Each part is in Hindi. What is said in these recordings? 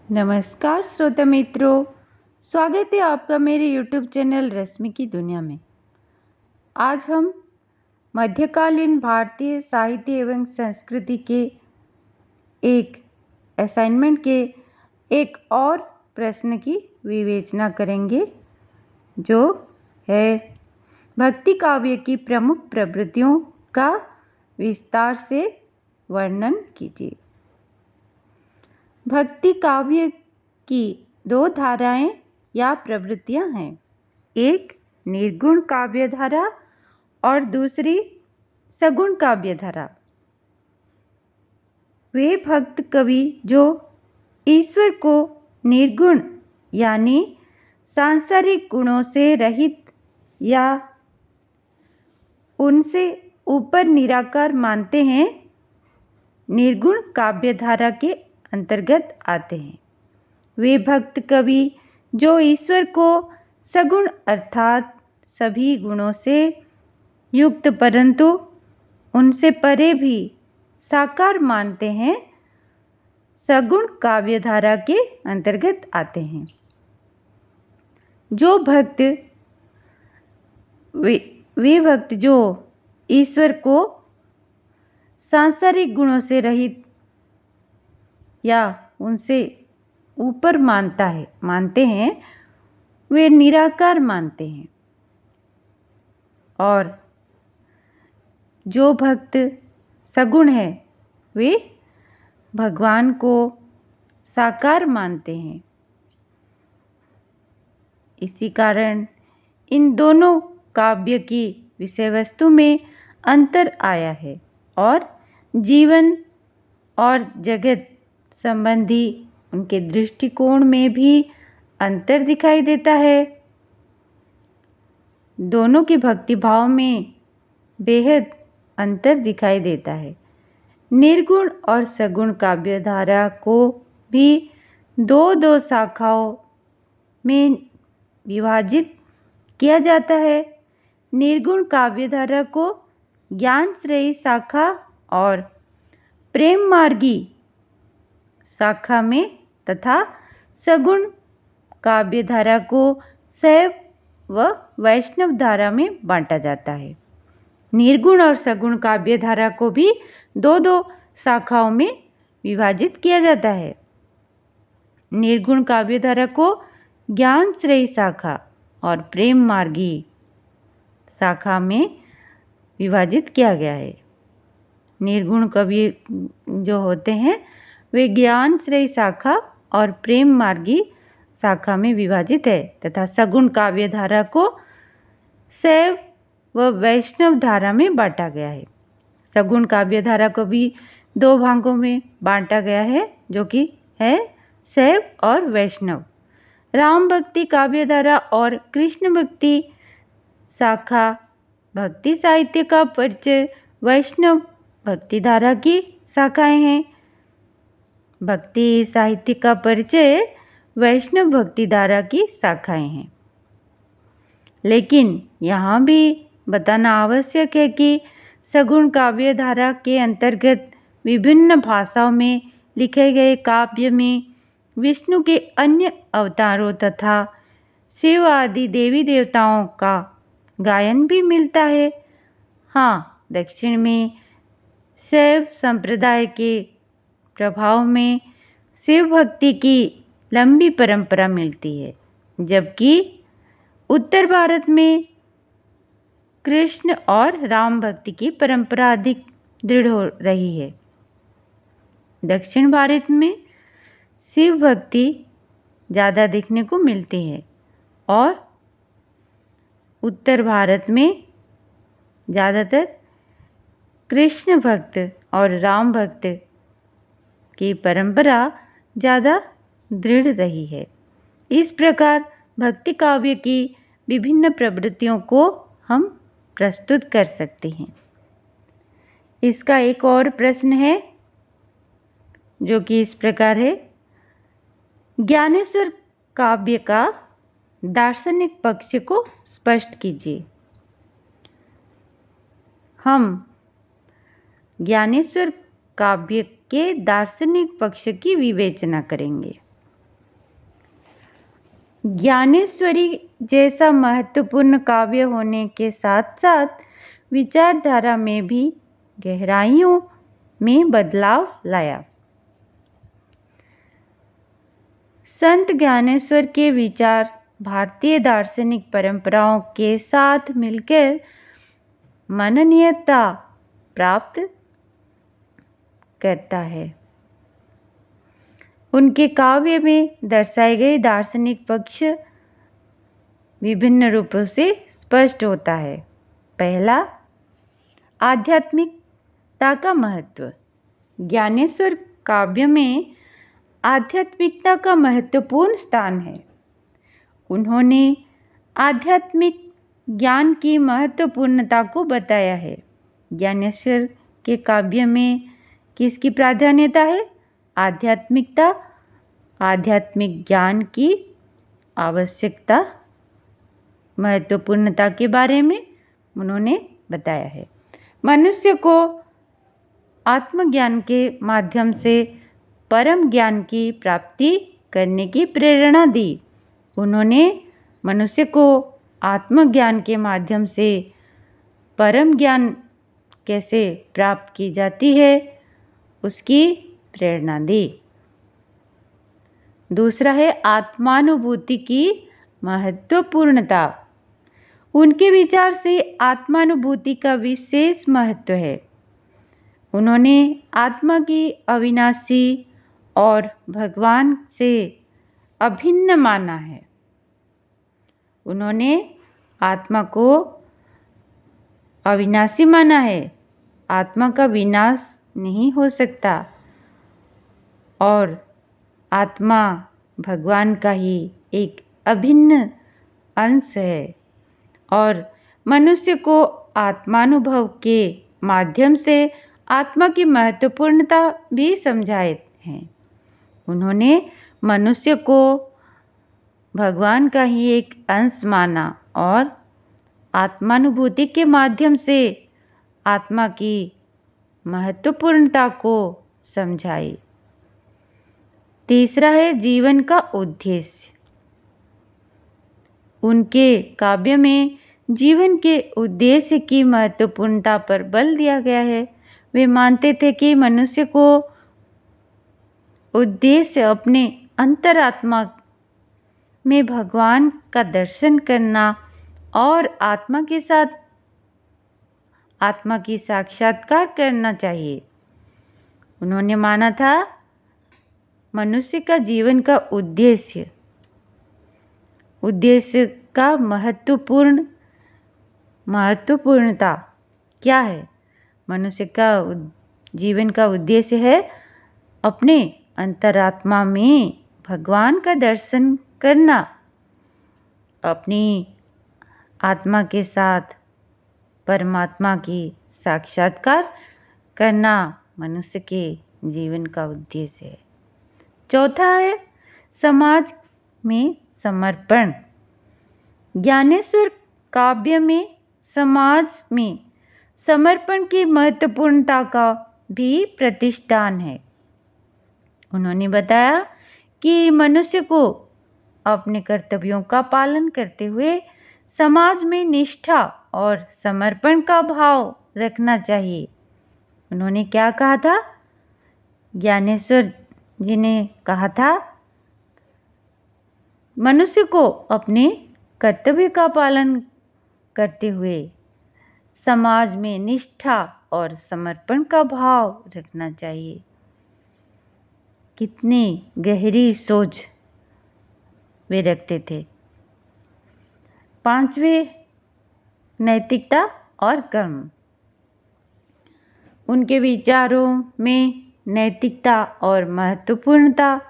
नमस्कार श्रोता मित्रों, स्वागत है आपका मेरे YouTube चैनल रश्मि की दुनिया में। आज हम मध्यकालीन भारतीय साहित्य एवं संस्कृति के एक असाइनमेंट के एक और प्रश्न की विवेचना करेंगे, जो है भक्ति काव्य की प्रमुख प्रवृत्तियों का विस्तार से वर्णन कीजिए। भक्ति काव्य की दो धाराएं या प्रवृत्तियां हैं, एक निर्गुण काव्य धारा और दूसरी सगुण काव्य धारा। वे भक्त कवि जो ईश्वर को निर्गुण यानी सांसारिक गुणों से रहित या उनसे ऊपर निराकार मानते हैं, निर्गुण काव्य धारा के अंतर्गत आते हैं। वे भक्त कवि जो ईश्वर को सगुण अर्थात सभी गुणों से युक्त परंतु उनसे परे भी साकार मानते हैं, सगुण काव्य धारा के अंतर्गत आते हैं। जो भक्त वे भक्त जो ईश्वर को सांसारिक गुणों से रहित या उनसे ऊपर मानते हैं, वे निराकार मानते हैं। और जो भक्त सगुण है, वे भगवान को साकार मानते हैं। इसी कारण इन दोनों काव्य की विषय वस्तु में अंतर आया है और जीवन और जगत संबंधी उनके दृष्टिकोण में भी अंतर दिखाई देता है। दोनों के भक्ति भाव में बेहद अंतर दिखाई देता है। निर्गुण और सगुण काव्य धारा को भी दो शाखाओं में विभाजित किया जाता है। निर्गुण काव्य धारा को ज्ञान श्रेयी शाखा और प्रेम मार्गी शाखा में तथा सगुण काव्य धारा को शैव व वैष्णव धारा में बांटा जाता है। निर्गुण और सगुण काव्य धारा को भी दो शाखाओं में विभाजित किया जाता है। निर्गुण काव्य धारा को ज्ञान श्रेयी शाखा और प्रेम मार्गी शाखा में विभाजित किया गया है। निर्गुण कवि जो होते हैं, वे ज्ञान श्रेयी शाखा और प्रेम मार्गी शाखा में विभाजित है तथा सगुण काव्य धारा को शैव व वैष्णव धारा में बांटा गया है। सगुण काव्य धारा को भी दो भागों में बांटा गया है, जो कि है शैव और वैष्णव। राम भक्ति काव्य धारा और कृष्ण भक्ति शाखा भक्ति साहित्य का परिचय वैष्णव भक्ति धारा की शाखाएं हैं। भक्ति साहित्य का परिचय वैष्णव भक्ति धारा की शाखाएं हैं। लेकिन यहाँ भी बताना आवश्यक है कि सगुण काव्य धारा के अंतर्गत विभिन्न भाषाओं में लिखे गए काव्य में विष्णु के अन्य अवतारों तथा शिव आदि देवी देवताओं का गायन भी मिलता है। हाँ, दक्षिण में शैव संप्रदाय के प्रभाव में शिव भक्ति की लंबी परंपरा मिलती है, जबकि उत्तर भारत में कृष्ण और राम भक्ति की परंपरा अधिक दृढ़ हो रही है। दक्षिण भारत में शिव भक्ति ज़्यादा देखने को मिलती है और उत्तर भारत में ज़्यादातर कृष्ण भक्त और राम भक्त की परंपरा ज़्यादा दृढ़ रही है। इस प्रकार भक्ति काव्य की विभिन्न प्रवृत्तियों को हम प्रस्तुत कर सकते हैं। इसका एक और प्रश्न है, जो कि इस प्रकार है, ज्ञानेश्वर काव्य का दार्शनिक पक्ष को स्पष्ट कीजिए। हम ज्ञानेश्वर काव्य के दार्शनिक पक्ष की विवेचना करेंगे। ज्ञानेश्वरी जैसा महत्वपूर्ण काव्य होने के साथ साथ विचारधारा में भी गहराइयों में बदलाव लाया। संत ज्ञानेश्वर के विचार भारतीय दार्शनिक परंपराओं के साथ मिलकर माननीयता प्राप्त करता है। उनके काव्य में दर्शाए गए दार्शनिक पक्ष विभिन्न रूपों से स्पष्ट होता है। पहला, आध्यात्मिकता का महत्व। ज्ञानेश्वर काव्य में आध्यात्मिकता का महत्वपूर्ण स्थान है। उन्होंने आध्यात्मिक ज्ञान की महत्वपूर्णता को बताया है। ज्ञानेश्वर के काव्य में किसकी प्राधान्यता है? आध्यात्मिकता, आध्यात्मिक ज्ञान की आवश्यकता, महत्वपूर्णता के बारे में उन्होंने बताया है। मनुष्य को आत्मज्ञान के माध्यम से परम ज्ञान की प्राप्ति करने की प्रेरणा दी। उन्होंने मनुष्य को आत्मज्ञान के माध्यम से परम ज्ञान कैसे प्राप्त की जाती है उसकी प्रेरणा दी। दूसरा है आत्मानुभूति की महत्वपूर्णता। उनके विचार से आत्मानुभूति का विशेष महत्व है। उन्होंने आत्मा की अविनाशी और भगवान से अभिन्न माना है। उन्होंने आत्मा को अविनाशी माना है। आत्मा का विनाश नहीं हो सकता और आत्मा भगवान का ही एक अभिन्न अंश है और मनुष्य को आत्मानुभव के माध्यम से आत्मा की महत्वपूर्णता भी समझाए हैं। उन्होंने मनुष्य को भगवान का ही एक अंश माना और आत्मानुभूति के माध्यम से आत्मा की महत्वपूर्णता को समझाई। तीसरा है जीवन का उद्देश्य। उनके काव्य में जीवन के उद्देश्य की महत्वपूर्णता पर बल दिया गया है। वे मानते थे कि मनुष्य को उद्देश्य अपने अंतरात्मा में भगवान का दर्शन करना और आत्मा के साथ आत्मा की साक्षात्कार करना चाहिए। उन्होंने माना था मनुष्य का जीवन का उद्देश्य का महत्वपूर्णता क्या है? मनुष्य का जीवन का उद्देश्य है अपने अंतरात्मा में भगवान का दर्शन करना, अपनी आत्मा के साथ परमात्मा की साक्षात्कार करना मनुष्य के जीवन का उद्देश्य है। चौथा है समाज में समर्पण। ज्ञानेश्वर काव्य में समाज में समर्पण की महत्वपूर्णता का भी प्रतिष्ठान है। उन्होंने बताया कि मनुष्य को अपने कर्तव्यों का पालन करते हुए समाज में निष्ठा और समर्पण का भाव रखना चाहिए। उन्होंने क्या कहा था? ज्ञानेश्वर जी ने कहा था मनुष्य को अपने कर्तव्य का पालन करते हुए समाज में निष्ठा और समर्पण का भाव रखना चाहिए। कितनी गहरी सोच वे रखते थे। पांचवें, नैतिकता और कर्म। उनके विचारों में नैतिकता और महत्वपूर्णता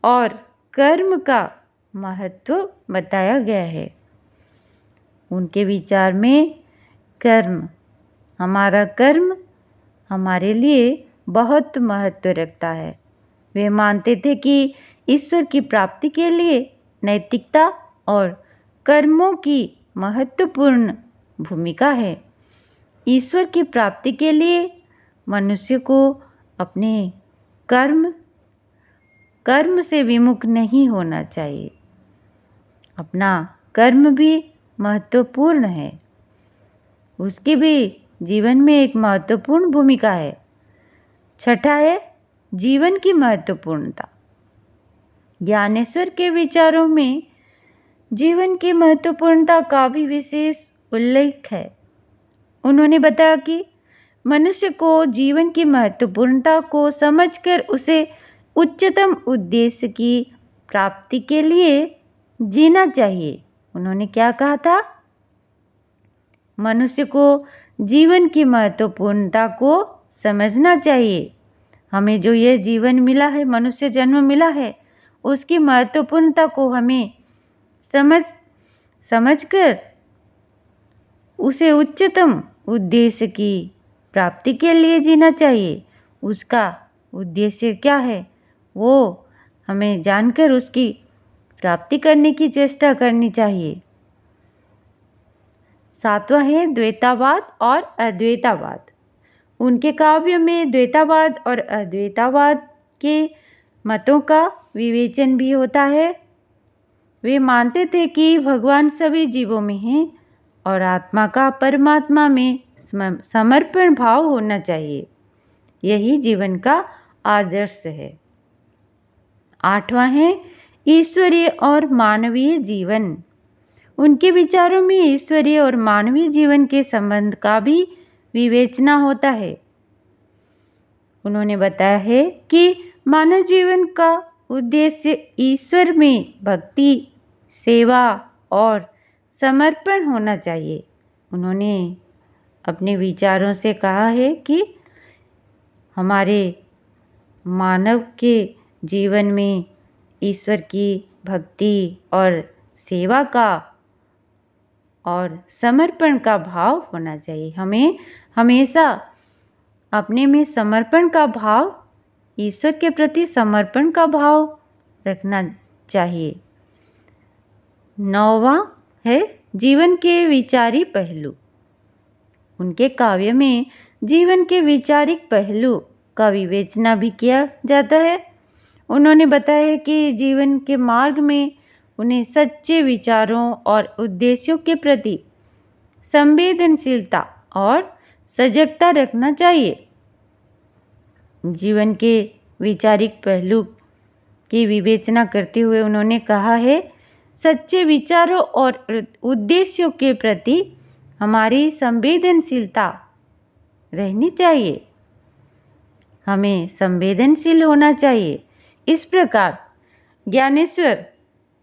और कर्म का महत्व बताया गया है। उनके विचार में हमारा कर्म हमारे लिए बहुत महत्व रखता है। वे मानते थे कि ईश्वर की प्राप्ति के लिए नैतिकता और कर्मों की महत्वपूर्ण भूमिका है। ईश्वर की प्राप्ति के लिए मनुष्य को अपने कर्म से विमुख नहीं होना चाहिए। अपना कर्म भी महत्वपूर्ण है, उसकी भी जीवन में एक महत्वपूर्ण भूमिका है। छठा है जीवन की महत्वपूर्णता। ज्ञानेश्वर के विचारों में जीवन की महत्वपूर्णता का भी विशेष उल्लेख है। उन्होंने बताया कि मनुष्य को जीवन की महत्वपूर्णता को समझकर उसे उच्चतम उद्देश्य की प्राप्ति के लिए जीना चाहिए। उन्होंने क्या कहा था? मनुष्य को जीवन की महत्वपूर्णता को समझना चाहिए। हमें जो यह जीवन मिला है, मनुष्य जन्म मिला है, उसकी महत्वपूर्णता को हमें समझकर उसे उच्चतम उद्देश्य की प्राप्ति के लिए जीना चाहिए। उसका उद्देश्य क्या है वो हमें जानकर उसकी प्राप्ति करने की चेष्टा करनी चाहिए। सातवां है द्वैतावाद और अद्वैतावाद। उनके काव्य में द्वैतावाद और अद्वैतावाद के मतों का विवेचन भी होता है। वे मानते थे कि भगवान सभी जीवों में हैं और आत्मा का परमात्मा में समर्पण भाव होना चाहिए। यही जीवन का आदर्श है। आठवां है ईश्वरीय और मानवीय जीवन। उनके विचारों में ईश्वरीय और मानवीय जीवन के संबंध का भी विवेचना होता है। उन्होंने बताया है कि मानव जीवन का उद्देश्य ईश्वर में भक्ति, सेवा और समर्पण होना चाहिए। उन्होंने अपने विचारों से कहा है कि हमारे मानव के जीवन में ईश्वर की भक्ति और सेवा का और समर्पण का भाव होना चाहिए। हमें हमेशा अपने में समर्पण का भाव, ईश्वर के प्रति समर्पण का भाव रखना चाहिए। नौवां है जीवन के विचारी पहलू। उनके काव्य में जीवन के विचारिक पहलू का विवेचना भी किया जाता है। उन्होंने बताया कि जीवन के मार्ग में उन्हें सच्चे विचारों और उद्देश्यों के प्रति संवेदनशीलता और सजगता रखना चाहिए। जीवन के विचारिक पहलू की विवेचना करते हुए उन्होंने कहा है, सच्चे विचारों और उद्देश्यों के प्रति हमारी संवेदनशीलता रहनी चाहिए। हमें संवेदनशील होना चाहिए। इस प्रकार ज्ञानेश्वर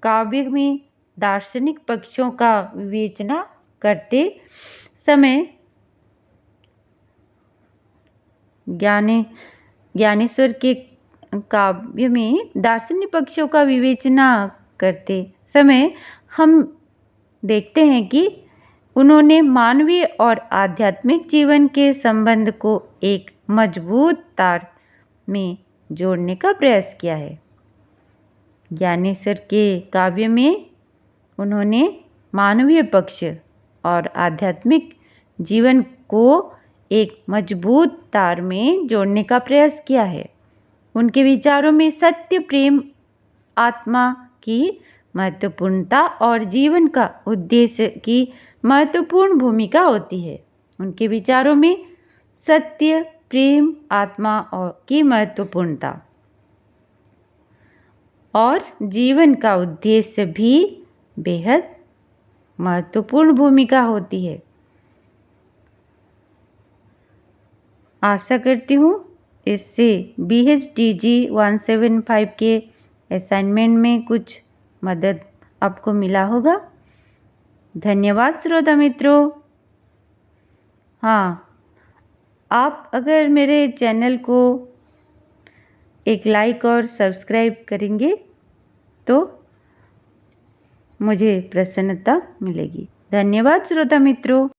काव्य में दार्शनिक पक्षों का विवेचना करते समय ज्ञानेश्वर के काव्य में दार्शनिक पक्षों का विवेचना करते समय हम देखते हैं कि उन्होंने मानवीय और आध्यात्मिक जीवन के संबंध को एक मजबूत तार में जोड़ने का प्रयास किया है। ज्ञानेश्वर के काव्य में उन्होंने मानवीय पक्ष और आध्यात्मिक जीवन को एक मजबूत तार में जोड़ने का प्रयास किया है। उनके विचारों में सत्य, प्रेम, आत्मा की महत्वपूर्णता और जीवन का उद्देश्य की महत्वपूर्ण भूमिका होती है। उनके विचारों में सत्य, प्रेम, आत्मा और की महत्वपूर्णता और जीवन का उद्देश्य भी बेहद महत्वपूर्ण भूमिका होती है। आशा करती हूँ इससे BHDG 175 के असाइनमेंट में कुछ मदद आपको मिला होगा। धन्यवाद श्रोता मित्रों। हाँ, आप अगर मेरे चैनल को एक लाइक और सब्सक्राइब करेंगे तो मुझे प्रसन्नता मिलेगी। धन्यवाद श्रोता मित्रों।